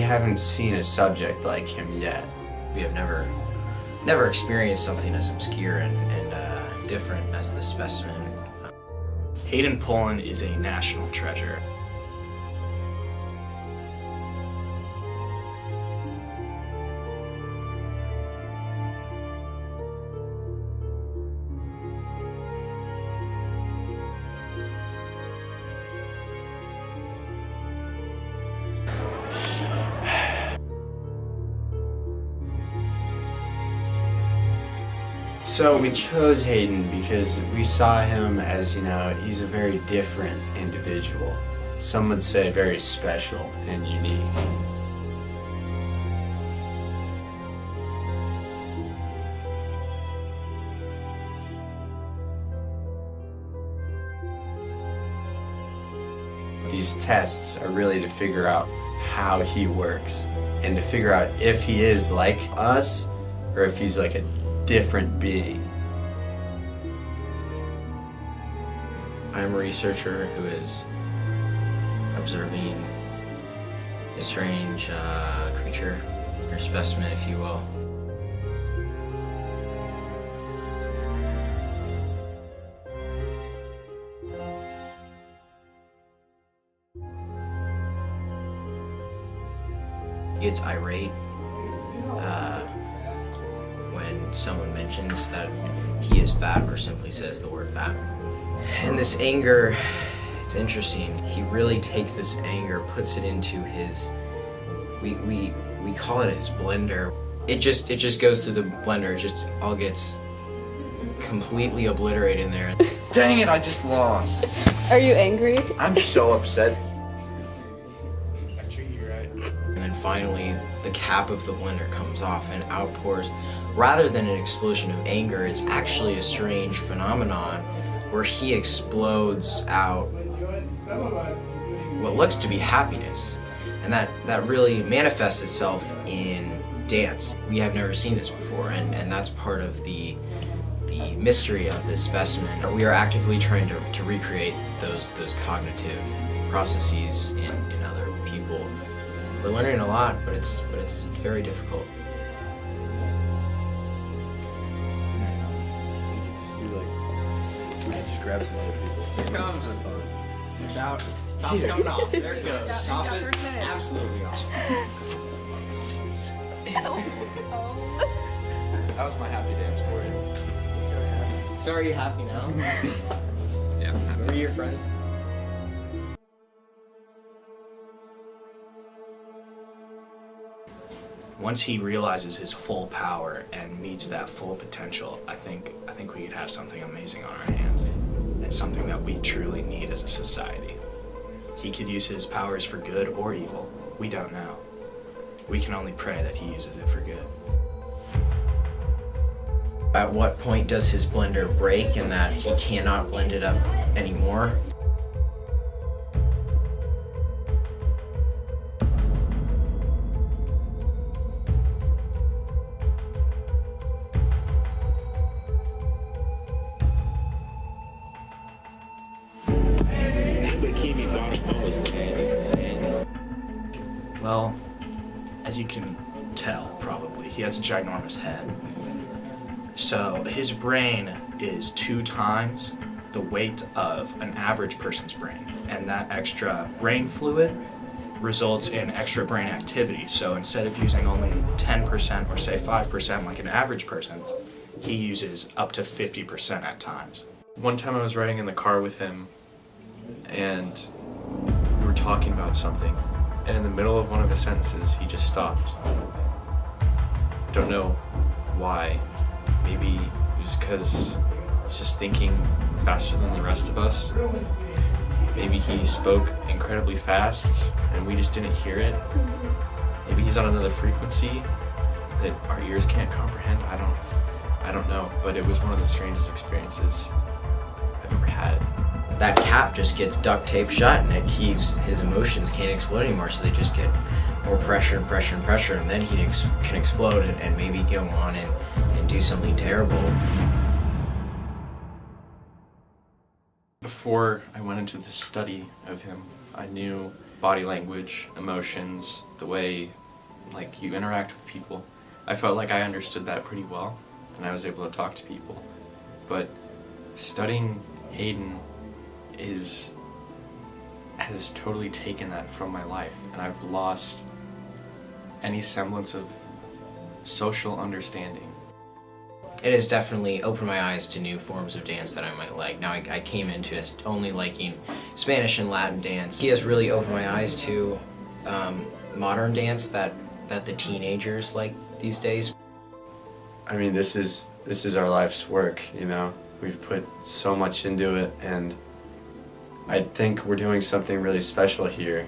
haven't seen a subject like him yet. We have never experienced something as obscure and different as this specimen. Hayden Pullen is a national treasure. So we chose Hayden because we saw him as, he's a very different individual. Some would say very special and unique. These tests are really to figure out how he works and to figure out if he is like us or if he's like a different being. I'm a researcher who is observing a strange creature, or specimen, if you will. He gets irate when someone mentions that he is fat or simply says the word fat. And this anger, it's interesting. He really takes this anger, puts it into his, we call it his blender. It just goes through the blender. It just all gets completely obliterated in there. Dang it, I just lost. Are you angry? I'm so upset. And then finally, the cap of the blender comes off and outpours. Rather than an explosion of anger, it's actually a strange phenomenon where he explodes out what looks to be happiness. And that really manifests itself in dance. We have never seen this before, and that's part of the mystery of this specimen. We are actively trying to recreate those cognitive processes in other people. We're learning a lot, but it's very difficult. Just grab some other people. Here comes. Shout. Top's coming off. There it goes. Top is absolutely off. That was my happy dance for it. So are you happy now? Yeah. Who are your friends? Once he realizes his full power and meets that full potential, I think we could have something amazing on our hands, and something that we truly need as a society. He could use his powers for good or evil. We don't know. We can only pray that he uses it for good. At what point does his blender break and that he cannot blend it up anymore? Well, as you can tell, probably, he has a ginormous head. So his brain is 2 times the weight of an average person's brain. And that extra brain fluid results in extra brain activity. So instead of using only 10% or say 5% like an average person, he uses up to 50% at times. One time I was riding in the car with him and we were talking about something, and in the middle of one of his sentences he just stopped. Don't know why. Maybe it was because he's just thinking faster than the rest of us. Maybe he spoke incredibly fast and we just didn't hear it. Maybe he's on another frequency that our ears can't comprehend. I don't know, but it was one of the strangest experiences I've ever had. That cap just gets duct taped shut and his emotions can't explode anymore, so they just get more pressure and pressure and pressure, and then he can explode and maybe go on and do something terrible. Before I went into the study of him, I knew body language, emotions, the way like you interact with people. I felt like I understood that pretty well, and I was able to talk to people. But studying Hayden has totally taken that from my life, and I've lost any semblance of social understanding. It has definitely opened my eyes to new forms of dance that I might like. Now I came into it only liking Spanish and Latin dance. He has really opened my eyes to modern dance that the teenagers like these days. I mean, this is our life's work, you know. We've put so much into it, and I think we're doing something really special here.